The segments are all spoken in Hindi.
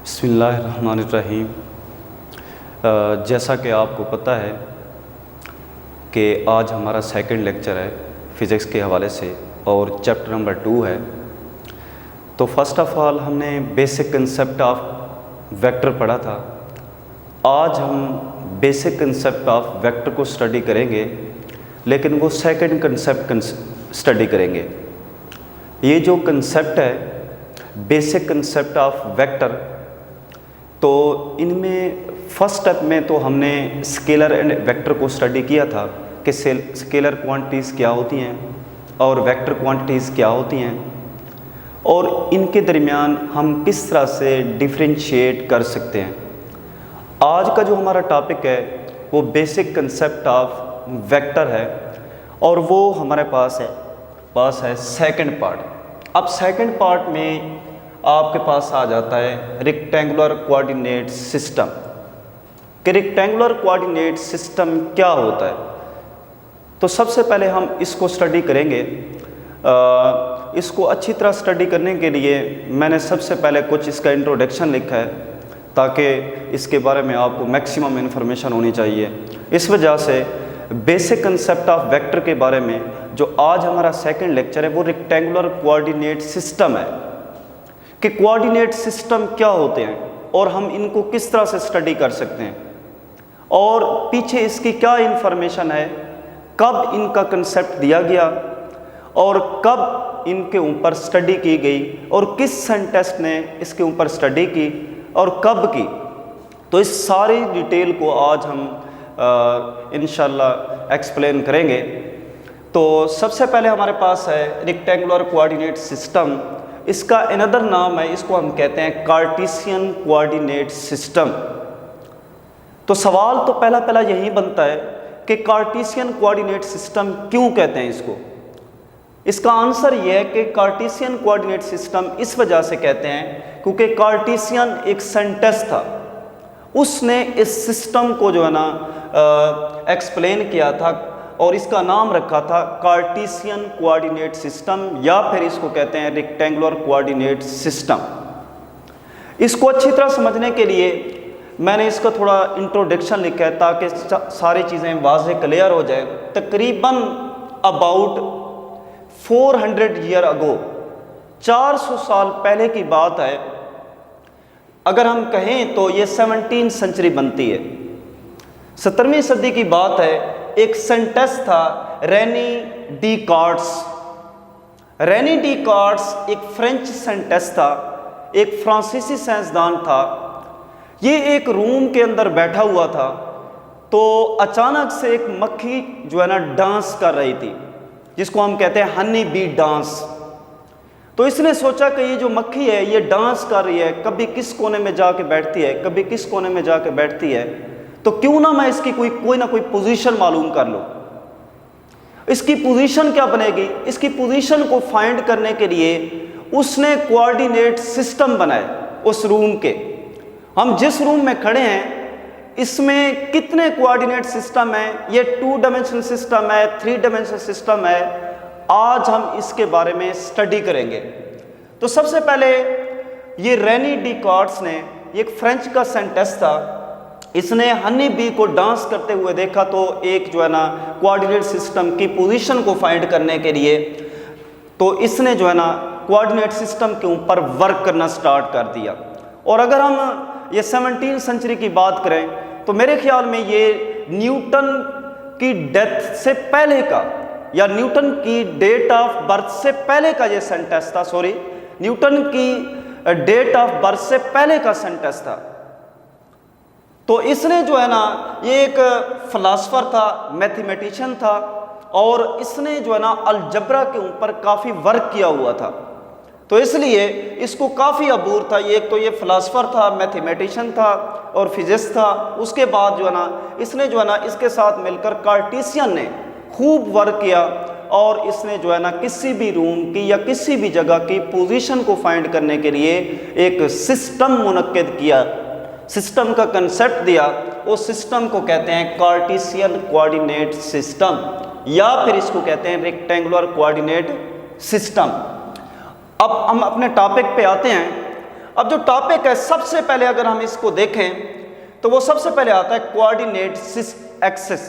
बिस्मिल्लाहिर्रहमानिर्रहीम। जैसा कि आपको पता है कि आज हमारा सेकंड लेक्चर है फ़िज़िक्स के हवाले से और चैप्टर नंबर 2 है। तो फर्स्ट ऑफ़ ऑल हमने बेसिक कंसेप्ट ऑफ वेक्टर पढ़ा था। आज हम बेसिक कंसेप्ट ऑफ वेक्टर को स्टडी करेंगे, लेकिन वो सेकंड कंसेप्ट स्टडी करेंगे। ये जो कंसेप्ट है बेसिक कंसेप्ट ऑफ वेक्टर, तो इनमें फर्स्ट स्टेप में तो हमने स्केलर एंड वेक्टर को स्टडी किया था कि स्केलर क्वांटिटीज़ क्या होती हैं और वेक्टर क्वांटिटीज़ क्या होती हैं और इनके दरमियान हम किस तरह से डिफरेंशिएट कर सकते हैं। आज का जो हमारा टॉपिक है वो बेसिक कंसेप्ट ऑफ वेक्टर है और वो हमारे पास है सेकंड पार्ट। अब सेकंड पार्ट में आपके पास आ जाता है रेक्टेंगुलर कोऑर्डिनेट सिस्टम कि रेक्टेंगुलर कोऑर्डिनेट सिस्टम क्या होता है। तो सबसे पहले हम इसको स्टडी करेंगे। इसको अच्छी तरह स्टडी करने के लिए मैंने सबसे पहले कुछ इसका इंट्रोडक्शन लिखा है ताकि इसके बारे में आपको मैक्सिमम इन्फॉर्मेशन होनी चाहिए। इस वजह से बेसिक कंसेप्ट ऑफ वेक्टर के बारे में जो आज हमारा सेकंड लेक्चर है वो रेक्टेंगुलर कोऑर्डिनेट सिस्टम है कि कोऑर्डिनेट सिस्टम क्या होते हैं और हम इनको किस तरह से स्टडी कर सकते हैं और पीछे इसकी क्या इन्फॉर्मेशन है, कब इनका कंसेप्ट दिया गया और कब इनके ऊपर स्टडी की गई और किस साइंटिस्ट ने इसके ऊपर स्टडी की और कब की। तो इस सारी डिटेल को आज हम इंशाल्लाह एक्सप्लेन करेंगे। तो सबसे पहले हमारे पास है रेक्टेंगुलर कोऑर्डिनेट सिस्टम। इसका अनदर नाम है, इसको हम कहते हैं कार्टेशियन कोऑर्डिनेट सिस्टम। तो सवाल तो पहला यही बनता है कि कार्टेशियन कोऑर्डिनेट सिस्टम क्यों कहते हैं इसको। इसका आंसर यह है कि कार्टेशियन कोऑर्डिनेट सिस्टम इस वजह से कहते हैं क्योंकि कार्टेशियन एक साइंटिस्ट था, उसने इस सिस्टम को जो है ना एक्सप्लेन किया था और इसका नाम रखा था कार्टेशियन कोऑर्डिनेट सिस्टम या फिर इसको कहते हैं रेक्टेंगुलर कोऑर्डिनेट सिस्टम। इसको अच्छी तरह समझने के लिए मैंने इसका थोड़ा इंट्रोडक्शन लिखा है ताकि सारी चीज़ें वाज़ेह क्लियर हो जाए। तकरीबन अबाउट 400 ईयर अगो, 400 साल पहले की बात है। अगर हम कहें तो ये 17वीं सेंचुरी बनती है, 17वीं सदी की बात है। एक साइंटिस्ट था रेनी डिकार्ट्स। रेनी डिकार्ट्स एक फ्रेंच साइंटिस्ट था, एक फ्रांसीसी साइंसदान था। ये एक रूम के अंदर बैठा हुआ था तो अचानक से एक मक्खी जो है ना डांस कर रही थी, जिसको हम कहते हैं हनी बी डांस। तो इसने सोचा कि ये जो मक्खी है ये डांस कर रही है, कभी किस कोने में जाके बैठती है, कभी किस कोने में जाके बैठती है, तो क्यों ना मैं इसकी कोई ना कोई पोजीशन मालूम कर लूँ। इसकी पोजीशन क्या बनेगी, इसकी पोजीशन को फाइंड करने के लिए उसने कोऑर्डिनेट सिस्टम बनाए उस रूम के। हम जिस रूम में खड़े हैं इसमें कितने कोऑर्डिनेट सिस्टम है, ये 2 डायमेंशनल सिस्टम है, 3 डायमेंशनल सिस्टम है। आज हम इसके बारे में स्टडी करेंगे। तो सबसे पहले ये रेनी डिकार्ट्स ने, एक फ्रेंच का साइंटिस्ट था, इसने हनी बी को डांस करते हुए देखा तो एक जो है ना कोऑर्डिनेट सिस्टम की पोजीशन को फाइंड करने के लिए तो इसने जो है ना कोऑर्डिनेट सिस्टम के ऊपर वर्क करना स्टार्ट कर दिया। और अगर हम ये 17वीं सेंचुरी की बात करें तो मेरे ख्याल में ये न्यूटन की डेथ से पहले का या न्यूटन की डेट ऑफ बर्थ से पहले का ये साइंटिस्ट था, न्यूटन की डेट ऑफ बर्थ से पहले का साइंटिस्ट था। तो इसने जो है ना ये एक फिलासफर था, मैथमेटिशियन था और इसने जो है ना अलजब्रा के ऊपर काफ़ी वर्क किया हुआ था। तो इसलिए इसको काफ़ी अबूर था। एक तो ये फिलासफर था, मैथमेटिशियन था और फिजिक्स था। उसके बाद जो है ना इसने जो है ना इसके साथ मिलकर कार्टेशियन ने खूब वर्क किया और इसने जो है ना किसी भी रूम की या किसी भी जगह की पोजीशन को फाइंड करने के लिए एक सिस्टम मुनक्किद किया, सिस्टम का कंसेप्ट दिया। उस सिस्टम को कहते हैं कार्टेशियन कोऑर्डिनेट सिस्टम या फिर इसको कहते हैं रेक्टेंगुलर कोऑर्डिनेट सिस्टम। अब हम अपने टॉपिक पे आते हैं। अब जो टॉपिक है सबसे पहले अगर हम इसको देखें तो वो सबसे पहले आता है कोऑर्डिनेट एक्सिस,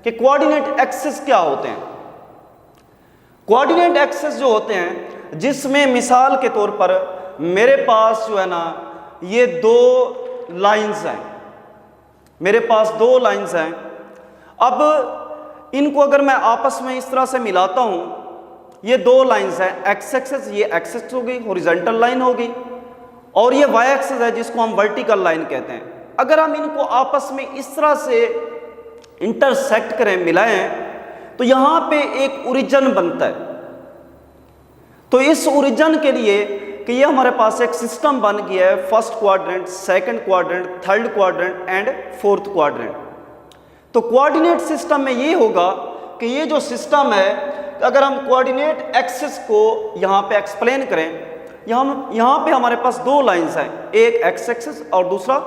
कि कोऑर्डिनेट एक्सिस क्या होते हैं। कोऑर्डिनेट एक्सिस जो होते हैं जिसमें मिसाल के तौर पर मेरे पास जो है ना ये दो लाइंस हैं, मेरे पास दो लाइंस हैं। अब इनको अगर मैं आपस में इस तरह से मिलाता हूं, ये दो लाइंस हैं, एक्स एक्सिस, ये एक्स एक्सिस होगी, हॉरिजॉन्टल लाइन होगी, और ये वाई एक्सिस है जिसको हम वर्टिकल लाइन कहते हैं। अगर हम इनको आपस में इस तरह से इंटरसेक्ट करें, मिलाएं, तो यहां पे एक ओरिजिन बनता है। तो इस ओरिजिन के लिए कि ये हमारे पास एक सिस्टम बन गया है, first quadrant, second quadrant, third quadrant and fourth quadrant. तो कोऑर्डिनेट सिस्टम में ये होगा कि ये जो सिस्टम है, अगर हम कोऑर्डिनेट एक्सिस को यहाँ पे एक्सप्लेन करें, यहाँ पे हमारे पास दो लाइंस हैं, एक एक्स एक्सिस और दूसरा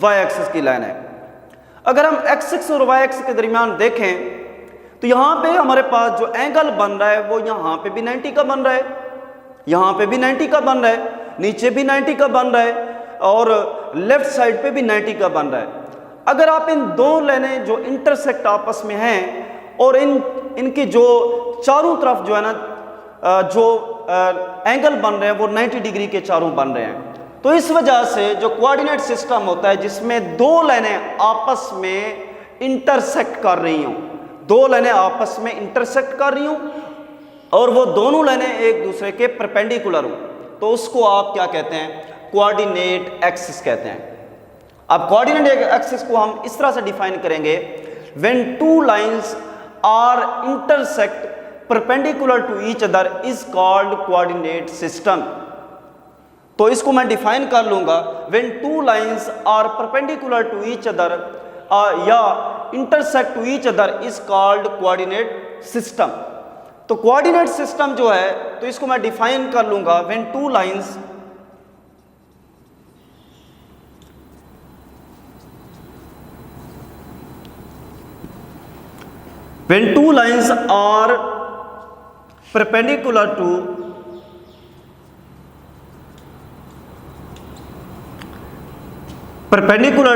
वाई एक्सिस की लाइन है। अगर हम एक्स एक्सिस और वाई एक्सिस के दरमियान देखें तो यहाँ पे हमारे पास जो एंगल बन रहा है वो यहाँ पे भी 90 का बन रहा है, यहाँ पे भी 90 का बन रहा है, नीचे भी 90 का बन रहा है और लेफ्ट साइड पे भी 90 का बन रहा है। अगर आप इन दो लाइनें जो इंटरसेक्ट आपस में हैं और इनकी जो चारों तरफ जो है ना जो एंगल बन रहे हैं वो 90 डिग्री के चारों बन रहे हैं, तो इस वजह से जो कोऑर्डिनेट सिस्टम होता है जिसमें दो लाइनें आपस में इंटरसेक्ट कर रही हों, दो लाइनें आपस में इंटरसेक्ट कर रही हों और वो दोनों लाइनें एक दूसरे के परपेंडिकुलर हों, तो उसको आप क्या कहते हैं, कोऑर्डिनेट एक्सिस कहते हैं। अब कोऑर्डिनेट एक्सिस को हम इस तरह से डिफाइन करेंगे, when two lines are intersect perpendicular to each other is called coordinate system. तो इसको मैं डिफाइन कर लूंगा, when two lines are perpendicular to each other या intersect to each other is called coordinate system. तो कोऑर्डिनेट सिस्टम जो है तो इसको मैं डिफाइन कर लूंगा, when two lines are perpendicular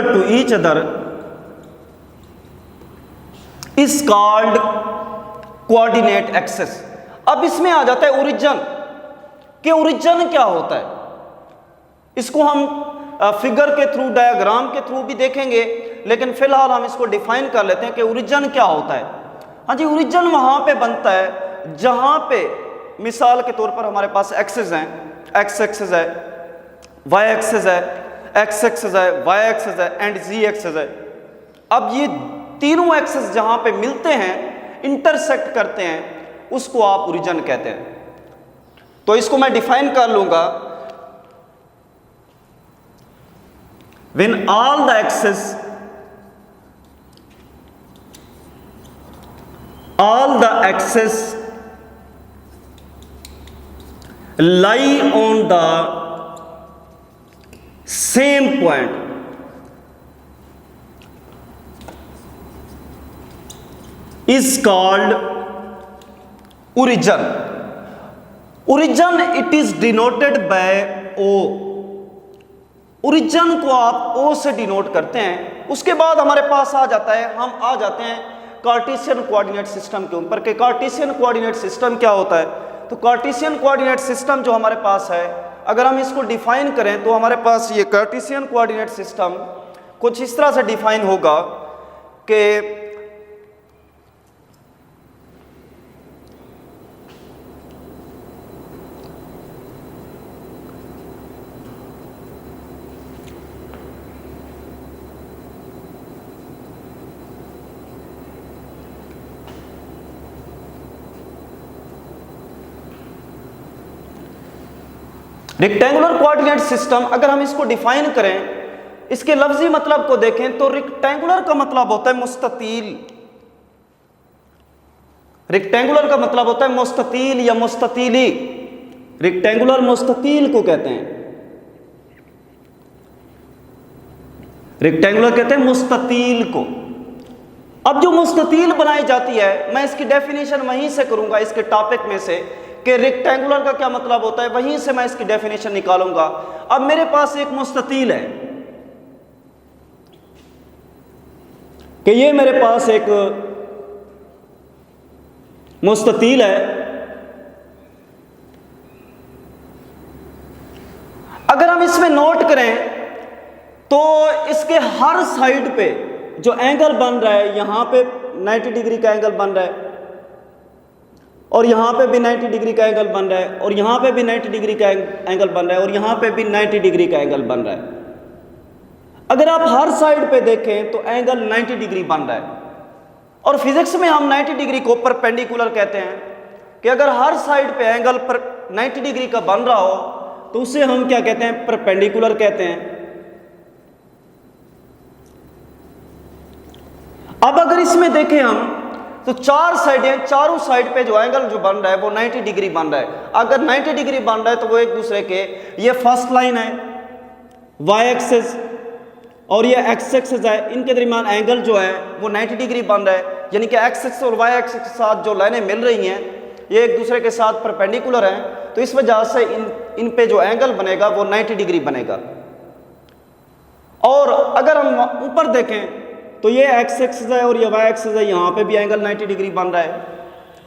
to each other is called coordinate axis। अब इसमें आ जाता है ओरिजिन, कि ओरिजिन क्या होता है। इसको हम फिगर के थ्रू, डायग्राम के थ्रू भी देखेंगे, लेकिन फिलहाल हम इसको डिफाइन कर लेते हैं कि ओरिजिन क्या होता है। हाँ जी, ओरिजिन वहां पे बनता है जहां पे मिसाल के तौर पर हमारे पास एक्सिस हैं, एक्स एक्सिस है, वाई एक्सिस है, एक्स एक्सिस है, वाई एक्सिस है एंड जी एक्सिस है। अब ये तीनों एक्सिस जहां पे मिलते हैं, इंटरसेक्ट करते हैं, उसको आप ओरिजिन कहते हैं। तो इसको मैं डिफाइन कर लूंगा, when all the axis lie on the same point is called origin। origin it is denoted by O। Origin को आप O से डिनोट करते हैं। उसके बाद हमारे पास आ जाता है, हम आ जाते हैं कार्टेशियन कोऑर्डिनेट सिस्टम के ऊपर, कि कार्टेशियन कोऑर्डिनेट सिस्टम क्या होता है। तो कार्टेशियन कोऑर्डिनेट सिस्टम जो हमारे पास है, अगर हम इसको डिफाइन करें तो हमारे पास ये कार्टेशियन कोऑर्डिनेट सिस्टम कुछ इस तरह से डिफाइन होगा कि रेक्टेंगुलर कोऑर्डिनेट सिस्टम, अगर हम इसको डिफाइन करें, इसके लफ्जी मतलब को देखें तो रेक्टेंगुलर का मतलब होता है मुस्ततील। रेक्टेंगुलर का मतलब होता है मुस्ततील या मुस्ततीली। रेक्टेंगुलर मुस्ततील को कहते हैं, रेक्टेंगुलर कहते हैं मुस्ततील को। अब जो मुस्ततील बनाई जाती है, मैं इसकी डेफिनेशन वहीं से करूंगा, इसके टॉपिक में से, कि रेक्टेंगुलर का क्या मतलब होता है, वहीं से मैं इसकी डेफिनेशन निकालूंगा। अब मेरे पास एक मुस्ततील है कि ये मेरे पास एक मुस्ततील है। अगर हम इसमें नोट करें तो इसके हर साइड पे जो एंगल बन रहा है, यहां पे 90 डिग्री का एंगल बन रहा है, और यहां पे भी 90 डिग्री का एंगल बन रहा है, और यहां पे भी 90 डिग्री का एंगल बन रहा है, और यहां पे भी 90 डिग्री का एंगल बन रहा है। अगर आप हर साइड पे देखें तो एंगल 90 डिग्री बन रहा है। और फिजिक्स में हम 90 डिग्री को परपेंडिकुलर कहते हैं कि अगर हर साइड पे एंगल पर 90 डिग्री का बन रहा हो तो उसे हम क्या कहते हैं, परपेंडिकुलर कहते हैं। अब अगर इसमें देखें हम तो चार साइडें, चारों साइड पे जो एंगल जो बन रहा है वो 90 डिग्री बन रहा है। अगर 90 डिग्री बन रहा है तो वो एक दूसरे के, ये फर्स्ट लाइन है वाई एक्सिस और ये एक्स एक्सिस है, इनके दरमियान एंगल जो है वो 90 डिग्री बन रहा है। यानी कि एक्स एक्सिस और वाई एक्सिस के साथ जो लाइनें मिल रही हैं ये एक दूसरे के साथ परपेंडिकुलर हैं, तो इस वजह से इन पे जो एंगल बनेगा वो 90 डिग्री बनेगा। और अगर हम ऊपर देखें तो ये एक्स एक्सिस है और ये वाई एक्सिस है, यहाँ पे भी एंगल 90 डिग्री बन रहा है,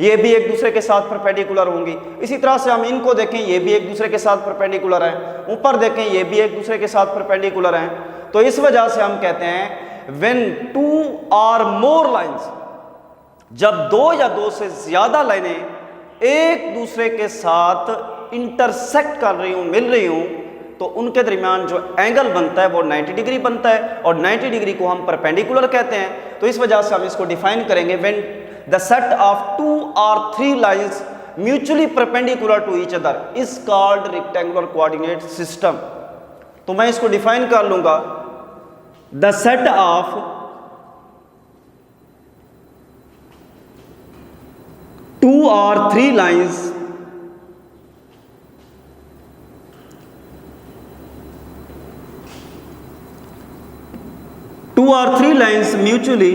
ये भी एक दूसरे के साथ परपेंडिकुलर होंगी। इसी तरह से हम इनको देखें, ये भी एक दूसरे के साथ परपेंडिकुलर हैं, ऊपर देखें ये भी एक दूसरे के साथ परपेंडिकुलर हैं। तो इस वजह से हम कहते हैं when two or more lines, जब दो या दो से ज्यादा लाइनें एक दूसरे के साथ इंटरसेक्ट कर रही हूं, मिल रही हूं, तो उनके दरमियान जो एंगल बनता है वो 90 डिग्री बनता है, और 90 डिग्री को हम परपेंडिकुलर कहते हैं। तो इस वजह से हम इसको डिफाइन करेंगे, when the set of 2 or 3 lines mutually perpendicular to each other is called rectangular coordinate system. तो मैं इसको डिफाइन कर लूंगा, the set of 2 or 3 lines mutually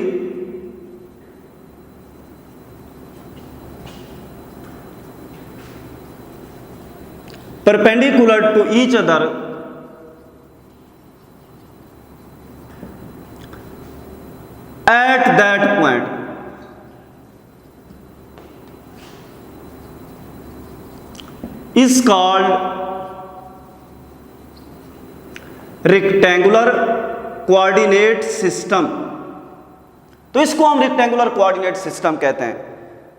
perpendicular to each other at that point is called rectangular coordinate system. तो इसको हम रेक्टेंगुलर कोऑर्डिनेट सिस्टम कहते हैं।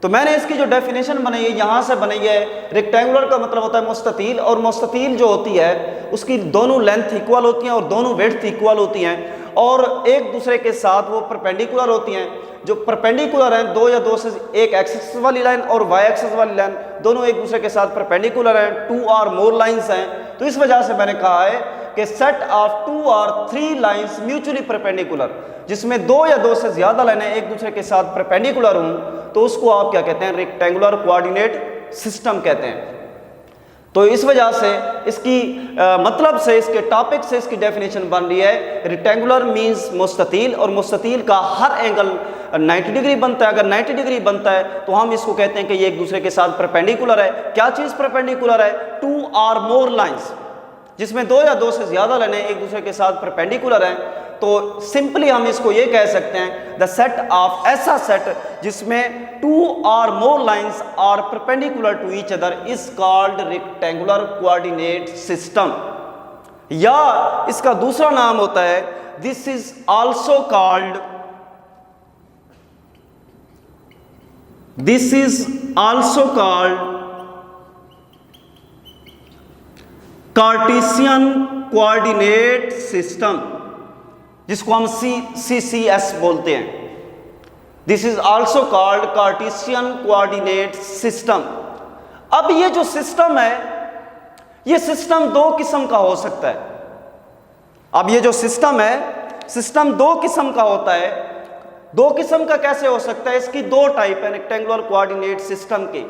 तो मैंने इसकी जो डेफिनेशन बनाई है यहां से बनाई है। रेक्टेंगुलर का मतलब होता है मुस्ततील, और मुस्ततील जो होती है उसकी दोनों लेंथ इक्वल होती हैं और दोनों विड्थ इक्वल होती हैं, और एक दूसरे के साथ वो परपेंडिकुलर होती हैं। जो परपेंडिकुलर हैं, दो या दो से एक एक्सिस वाली लाइन और वाई एक्सिस वाली लाइन, दोनों एक दूसरे के साथ परपेंडिकुलर हैं। 2 or more लाइंस हैं। तो इस वजह से मैंने कहा है कि set of 2 or 3 lines mutually perpendicular, जिसमें दो या दो से ज्यादा लाइनें एक दूसरे के साथ परपेंडिकुलर हों, तो उसको आप क्या कहते हैं, रेक्टेंगुलर कोऑर्डिनेट सिस्टम कहते हैं। तो इस वजह से इसकी मतलब से, इसके टॉपिक से इसकी डेफिनेशन बन रही है, रेक्टेंगुलर मींस मुस्ततील, और मुस्ततील का हर एंगल 90 डिग्री बनता है। अगर 90 डिग्री बनता है तो हम इसको कहते हैं कि ये एक दूसरे के साथ परपेंडिकुलर है। क्या चीज परपेंडिकुलर है? 2 or more लाइंस, जिसमें दो या दो से ज्यादा लाइनें एक दूसरे के साथ परपेंडिकुलर हैं। तो सिंपली हम इसको ये कह सकते हैं, द सेट ऑफ, ऐसा सेट जिसमें 2 or more lines are perpendicular to each other is called rectangular coordinate system. या इसका दूसरा नाम होता है, this is also called, this is also called Cartesian coordinate system, जिसको हम CCS बोलते हैं। This is also called Cartesian coordinate system. अब ये जो सिस्टम है, ये सिस्टम दो किस्म का हो सकता है। अब ये जो सिस्टम है, सिस्टम दो किस्म का होता है। दो किस्म का कैसे हो सकता है? इसकी दो टाइप है रेक्टेंगुलर कोऑर्डिनेट सिस्टम के।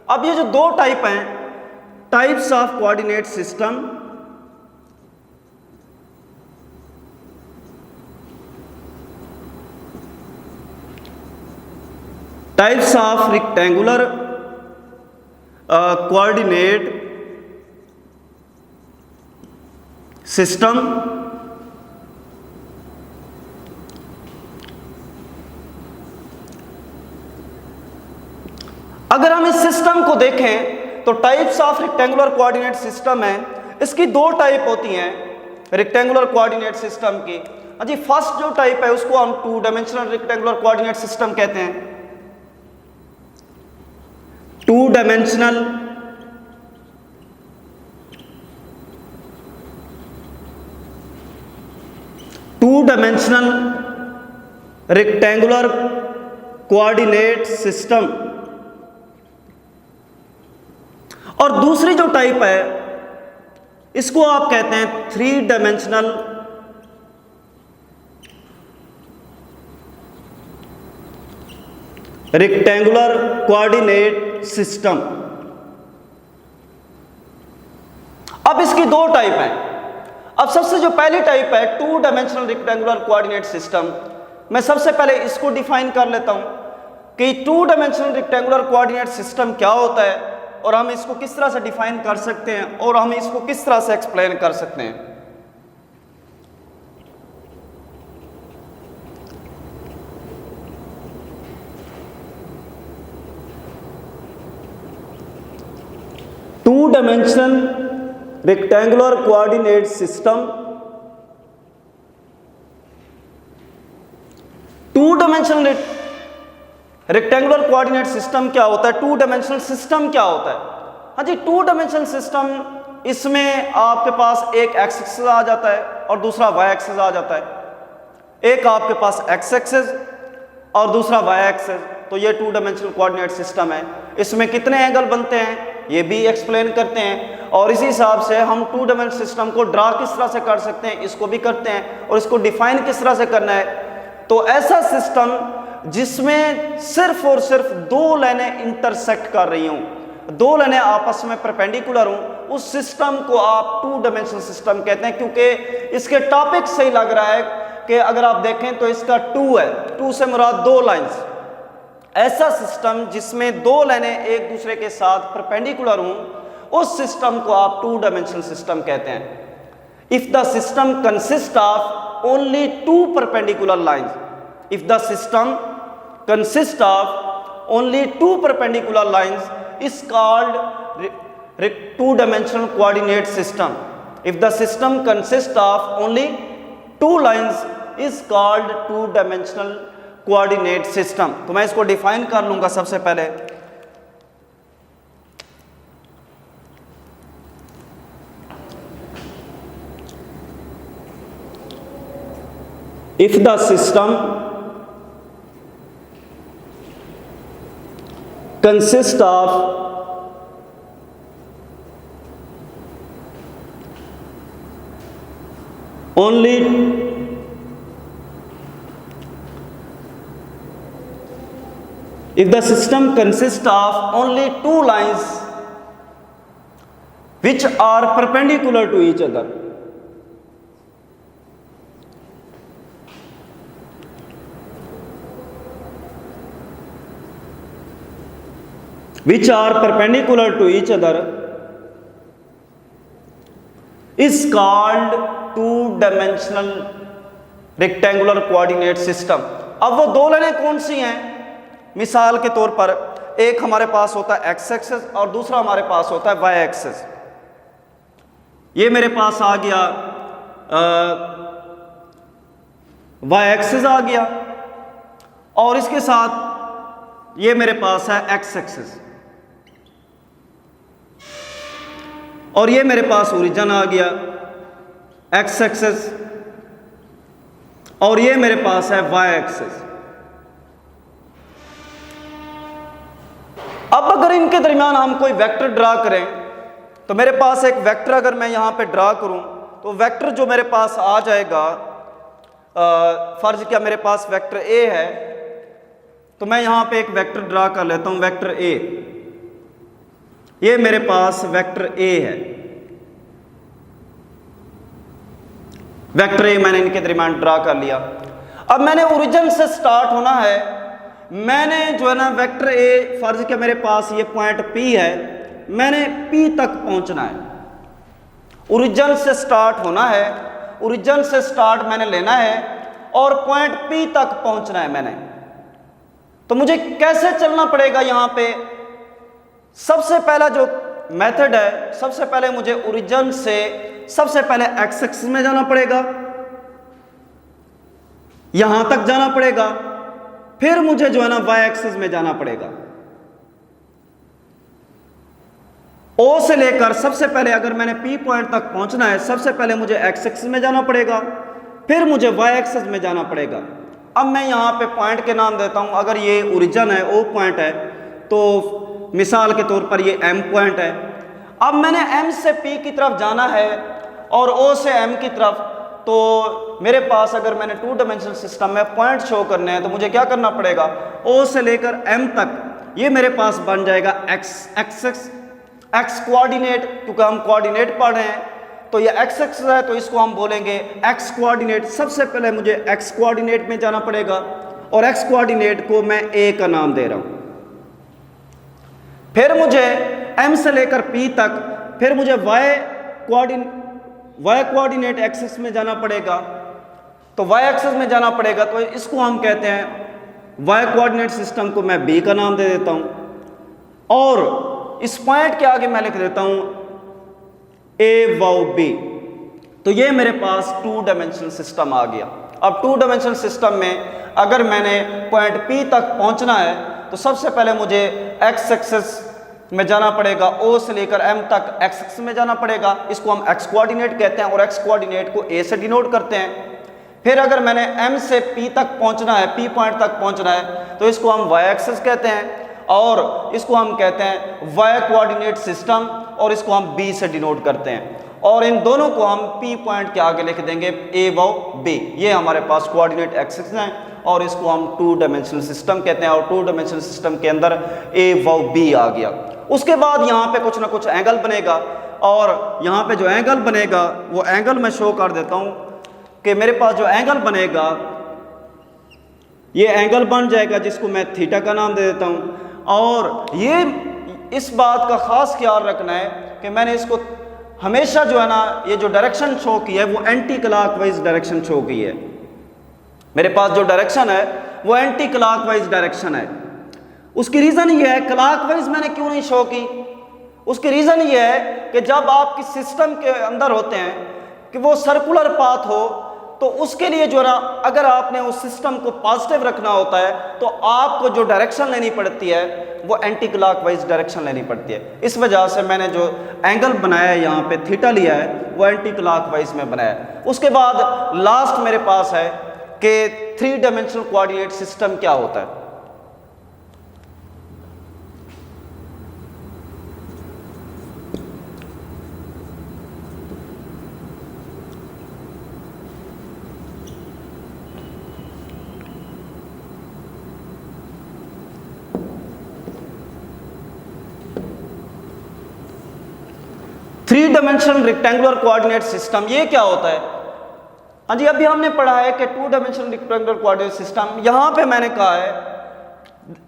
अब ये जो दो टाइप हैं, types of coordinate system, types of rectangular coordinate system अगर हम इस सिस्टम को देखें तो types of rectangular coordinate system है, इसकी दो टाइप होती हैं रेक्टेंगुलर कोऑर्डिनेट सिस्टम की। जी फर्स्ट जो टाइप है उसको हम 2 डायमेंशनल रेक्टेंगुलर कोऑर्डिनेट सिस्टम कहते हैं। 2 डायमेंशनल रेक्टेंगुलर कोऑर्डिनेट सिस्टम। और दूसरी जो टाइप है इसको आप कहते हैं 3 डायमेंशनल रेक्टेंगुलर कोऑर्डिनेट सिस्टम। अब इसकी दो टाइप हैं। अब सबसे जो पहली टाइप है 2 डायमेंशनल रेक्टेंगुलर कोऑर्डिनेट सिस्टम, मैं सबसे पहले इसको डिफाइन कर लेता हूं कि 2 डायमेंशनल रेक्टेंगुलर कोऑर्डिनेट सिस्टम क्या होता है और हम इसको किस तरह से डिफाइन कर सकते हैं और हम इसको किस तरह से एक्सप्लेन कर सकते हैं। Two dimensional rectangular coordinate system, 2 dimensional rectangular coordinate system क्या होता है, 2 डायमेंशनल सिस्टम क्या होता है। हाँ जी 2 डायमेंशनल सिस्टम, इसमें आपके पास एक एक्स एक्सिस आ जाता है और दूसरा वाई एक्सिस आ जाता है। एक आपके पास एक्स एक्सिस और दूसरा वाई एक्सिस, तो ये 2 डायमेंशनल कोऑर्डिनेट सिस्टम है। इसमें कितने एंगल बनते हैं ये भी एक्सप्लेन करते हैं और इसी हिसाब से हम 2 डायमेंशनल सिस्टम को ड्रा किस तरह से कर सकते हैं इसको भी करते हैं और इसको डिफाइन किस तरह से करना है। तो ऐसा सिस्टम जिसमें सिर्फ और सिर्फ 2 लाइनें इंटरसेक्ट कर रही हूं, 2 लाइनें आपस में परपेंडिकुलर हूं, उस सिस्टम को आप 2 डायमेंशनल सिस्टम कहते हैं। क्योंकि इसके टॉपिक से ही लग रहा है कि अगर आप देखें तो इसका 2 है, 2 से मुराद 2 लाइंस। ऐसा सिस्टम जिसमें 2 लाइनें एक दूसरे के साथ परपेंडिकुलर हूं, उस सिस्टम को आप 2 डायमेंशनल सिस्टम कहते हैं। If the system consist of only 2 perpendicular lines, if the system consist of only 2 perpendicular lines is called 2 dimensional coordinate system. If the system consists of only 2 lines is called 2 dimensional coordinate system. तो मैं इसको डिफाइन कर लूंगा सबसे पहले। If the system consist of only if the system consists of only 2 lines which are perpendicular to each other, which are perpendicular to each other is called 2 dimensional rectangular coordinate system. अब वो 2 लाइनें कौन सी हैं? मिसाल के तौर पर एक हमारे पास होता है एक्स एक्सिस और दूसरा हमारे पास होता है वाई एक्सिस। ये मेरे पास आ गया वाई एक्सिस आ गया और इसके साथ ये मेरे पास है एक्स एक्सिस और ये मेरे पास ओरिजिन आ गया एक्स एक्सिस और ये मेरे पास है वाई एक्सिस। अब अगर इनके दरमियान हम कोई वेक्टर ड्रा करें तो मेरे पास एक वेक्टर अगर मैं यहां पे ड्रा करूं तो वेक्टर जो मेरे पास आ जाएगा, फर्ज क्या मेरे पास वेक्टर ए है, तो मैं यहां पे एक वेक्टर ड्रा कर लेता हूं वेक्टर ए। ये मेरे पास वेक्टर ए है, वेक्टर ए मैंने इनके दरमियान ड्रा कर लिया। अब मैंने ओरिजिन से स्टार्ट होना है, मैंने जो है ना वेक्टर ए, फर्ज के मेरे पास ये पॉइंट पी है, मैंने P तक पहुंचना है, ओरिजिन से स्टार्ट होना है, ओरिजिन से स्टार्ट मैंने लेना है और पॉइंट P तक पहुंचना है मैंने। तो मुझे कैसे चलना पड़ेगा यहां पे? सबसे पहला जो मेथड है, सबसे पहले मुझे ओरिजिन से सबसे पहले एक्स एक्सिस में जाना पड़ेगा, यहां तक जाना पड़ेगा, फिर मुझे जो है ना वाई एक्सिस में जाना पड़ेगा। ओ से लेकर सबसे पहले अगर मैंने पी पॉइंट तक पहुंचना है, सबसे पहले मुझे एक्स एक्सिस में जाना पड़ेगा, फिर मुझे वाई एक्सिस में जाना पड़ेगा। अब मैं यहां पे पॉइंट के नाम देता हूं। अगर ये ओरिजिन है, ओ पॉइंट है, तो मिसाल के तौर पर ये एम पॉइंट है। अब मैंने एम से पी की तरफ जाना है और ओ से एम की तरफ, तो मेरे पास अगर मैंने 2 डायमेंशनल सिस्टम में पॉइंट शो करने हैं तो मुझे क्या करना पड़ेगा? ओ से लेकर एम तक ये मेरे पास बन जाएगा एक्स कोऑर्डिनेट, क्योंकि हम कोऑर्डिनेट पढ़ रहे हैं तो ये एक्स एक्सिस है, तो इसको हम बोलेंगे एक्स कोऑर्डिनेट। सबसे पहले मुझे एक्स कोऑर्डिनेट में जाना पड़ेगा और एक्स कोऑर्डिनेट को मैं ए का नाम दे रहा हूं। फिर मुझे एम से लेकर पी तक, फिर मुझे वाई कोऑर्डिनेट एक्सिस में जाना पड़ेगा, तो वाई एक्सिस में जाना पड़ेगा, तो इसको हम कहते हैं वाई कोऑर्डिनेट सिस्टम को मैं बी का नाम दे देता हूं और इस पॉइंट के आगे मैं लिख देता हूं ए वाओ बी। तो ये मेरे पास 2 डायमेंशनल सिस्टम आ गया। अब 2 डायमेंशनल सिस्टम में अगर मैंने पॉइंट पी तक पहुंचना है तो सबसे पहले मुझे एक्स एक्सिस में जाना पड़ेगा, ओ से लेकर एम तक एक्स एक्सिस में जाना पड़ेगा, इसको हम एक्स कोऑर्डिनेट कहते हैं और एक्स कोऑर्डिनेट को ए से डिनोट करते हैं। फिर अगर मैंने एम से पी तक पहुंचना है, पी पॉइंट तक पहुंचना है, तो इसको हम वाई एक्सिस कहते हैं और इसको हम कहते हैं वाई कोऑर्डिनेट सिस्टम और इसको हम बी से डिनोट करते हैं और इन दोनों को हम पी पॉइंट के आगे लिख देंगे ए वाओ बी। ये हमारे पास कोऑर्डिनेट एक्सिस हैं और इसको हम 2 डायमेंशनल सिस्टम कहते हैं और 2 डायमेंशनल सिस्टम के अंदर ए वाओ बी आ गया। उसके बाद यहाँ पे कुछ ना कुछ एंगल बनेगा और यहाँ पे जो एंगल बनेगा वो एंगल मैं शो कर देता हूँ कि मेरे पास जो एंगल बनेगा ये एंगल बन जाएगा जिसको मैं थीटा का नाम दे देता हूँ। और ये इस बात का खास ख्याल रखना है कि मैंने इसको हमेशा जो है ना ये जो डायरेक्शन शो की है वो एंटी क्लॉकवाइज डायरेक्शन शो की है। मेरे पास जो डायरेक्शन है वो एंटी क्लॉकवाइज डायरेक्शन है। उसकी रीज़न ये है, क्लॉकवाइज मैंने क्यों नहीं शो की, उसकी रीज़न ये है कि जब आप किस सिस्टम के अंदर होते हैं कि वो सर्कुलर पाथ हो तो उसके लिए जो ना अगर आपने उस सिस्टम को पॉजिटिव रखना होता है तो आपको जो डायरेक्शन लेनी पड़ती है वो एंटी क्लॉकवाइज डायरेक्शन लेनी पड़ती है। इस वजह से मैंने जो एंगल बनाया है यहाँ पे थीटा लिया है वो एंटी क्लॉकवाइज में बनाया है। उसके बाद लास्ट मेरे पास है कि 3 डायमेंशनल कोऑर्डिनेट सिस्टम क्या होता है। Three dimensional rectangular coordinate system ये क्या होता है? हाँ जी, अभी हमने पढ़ा है कि 2 डायमेंशनल रेक्टेंगुलर कोऑर्डिनेट सिस्टम। यहां पे मैंने कहा है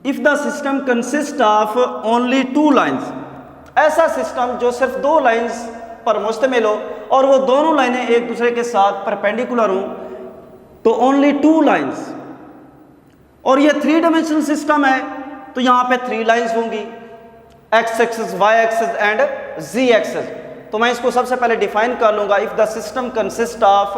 if the system consist of only 2 lines, ऐसा सिस्टम जो सिर्फ 2 लाइंस पर मुश्तमिल हो और वो दोनों लाइनें एक दूसरे के साथ परपेंडिकुलर हों, तो ओनली 2 लाइंस। और ये 3 डायमेंशनल सिस्टम है तो यहां पे 3 लाइंस होंगी, x axis, y axis and z axis. तो मैं इसको सबसे पहले डिफाइन कर लूंगा। If the system consist of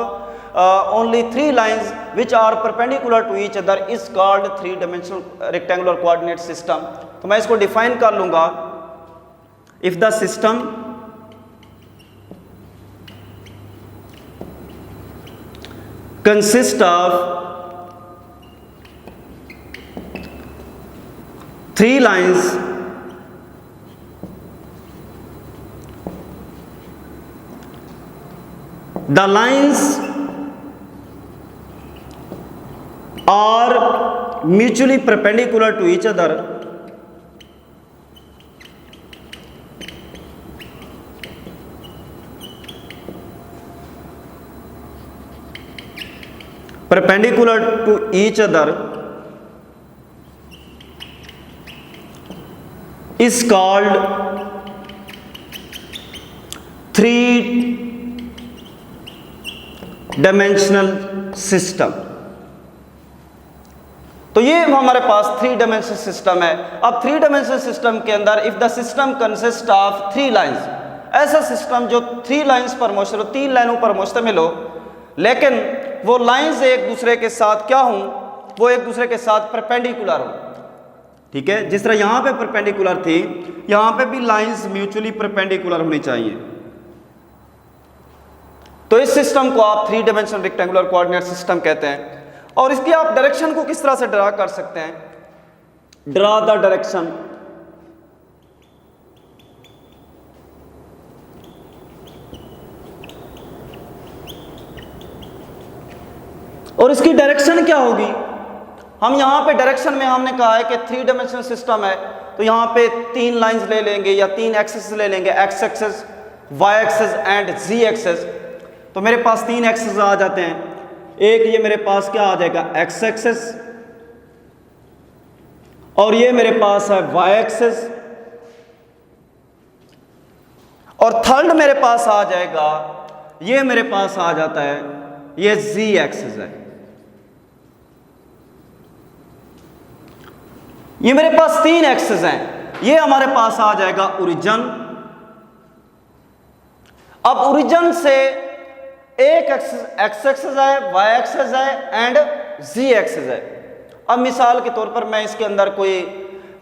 only 3 lines which are perpendicular to each other is called 3 dimensional rectangular coordinate system. तो मैं इसको डिफाइन कर लूंगा। If the system consist of 3 lines the lines are mutually perpendicular to each other is called three dimensional system. तो ये हमारे पास थ्री डायमेंशनल सिस्टम है। अब थ्री डायमेंशनल सिस्टम के अंदर if the system consist of three lines, ऐसा सिस्टम जो थ्री लाइंस पर मुश्तमिल हो, तीन लाइनों पर मुश्तमिल हो, लेकिन वो लाइंस एक दूसरे के साथ क्या हों, वो एक दूसरे के साथ परपेंडिकुलर हो। ठीक है, जिस तरह यहां पे परपेंडिकुलर थी, यहां पे भी लाइंस म्यूचुअली परपेंडिकुलर होनी चाहिए। तो इस सिस्टम को आप three dimensional rectangular coordinate system कहते हैं। और इसकी आप डायरेक्शन को किस तरह से ड्रा कर सकते हैं, ड्रा द डायरेक्शन। और इसकी डायरेक्शन क्या होगी, हम यहां पे डायरेक्शन में हमने कहा है कि थ्री डायमेंशनल सिस्टम है, तो यहां पे तीन लाइंस ले लेंगे या तीन एक्सिस ले लेंगे, x axis, y axis and z axis. तो मेरे पास तीन एक्सिस आ जाते हैं। एक ये मेरे पास क्या आ जाएगा, एक्स एक्सिस, और ये मेरे पास है वाई एक्सिस, और थर्ड मेरे पास आ जाएगा, ये मेरे पास आ जाता है, ये जी एक्सिस है। ये मेरे पास तीन एक्सिस हैं। ये हमारे पास आ जाएगा ओरिजिन। अब ओरिजिन से एक एक्स एक्सिस है, वाई एक्सिस है एंड जी एक्सिस है। अब मिसाल के तौर पर मैं इसके अंदर कोई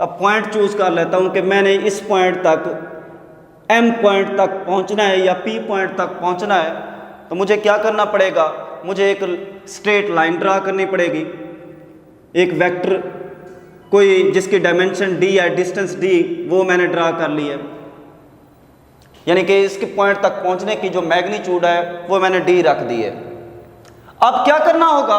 पॉइंट चूज कर लेता हूं कि मैंने इस पॉइंट तक एम पॉइंट तक पहुंचना है या पी पॉइंट तक पहुंचना है, तो मुझे क्या करना पड़ेगा, मुझे एक स्ट्रेट लाइन ड्रा करनी पड़ेगी, एक वेक्टर कोई जिसकी डायमेंशन डी है, डिस्टेंस डी, वो मैंने ड्रा कर ली है, यानी कि इसके पॉइंट तक पहुंचने की जो मैग्नीट्यूड है वो मैंने डी रख दी है। अब क्या करना होगा,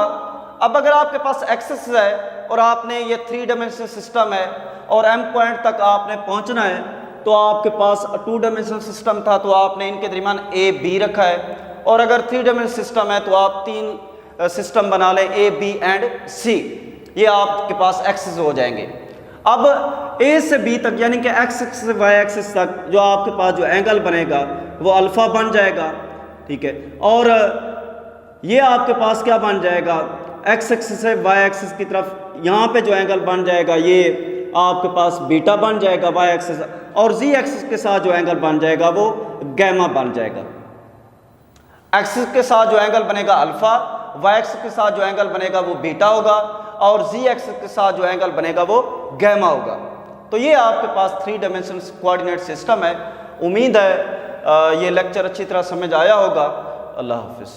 अब अगर आपके पास एक्सिस है और आपने ये थ्री डायमेंशनल सिस्टम है और एम पॉइंट तक आपने पहुंचना है, तो आपके पास टू डायमेंशनल सिस्टम था तो आपने इनके दरमियान ए बी रखा है, और अगर थ्री डायमेंशनल सिस्टम है तो आप तीन सिस्टम बना लें, ए बी एंड सी, ये आपके पास एक्सिस हो जाएंगे। अब ए से बी तक यानी कि एक्स एक्सिस से वाई एक्सिस तक जो आपके पास जो एंगल बनेगा वो अल्फा बन जाएगा। ठीक है, और ये आपके पास क्या बन जाएगा, एक्स एक्सिस से वाई एक्सिस की तरफ यहाँ पे जो एंगल बन जाएगा ये आपके पास बीटा बन जाएगा वाई एक्सिस, और जी एक्सिस के साथ जो एंगल बन जाएगा वो गैमा बन जाएगा। एक्सिस के साथ जो एंगल बनेगा अल्फा, वाई एक्सिस के साथ जो एंगल बनेगा वो बीटा होगा, और जी एक्सिस के साथ जो एंगल बनेगा वो गैमा होगा। तो ये आपके पास थ्री डायमेंशनल कोऑर्डिनेट सिस्टम है। उम्मीद है ये लेक्चर अच्छी तरह समझ आया होगा। अल्लाह हाफिज़।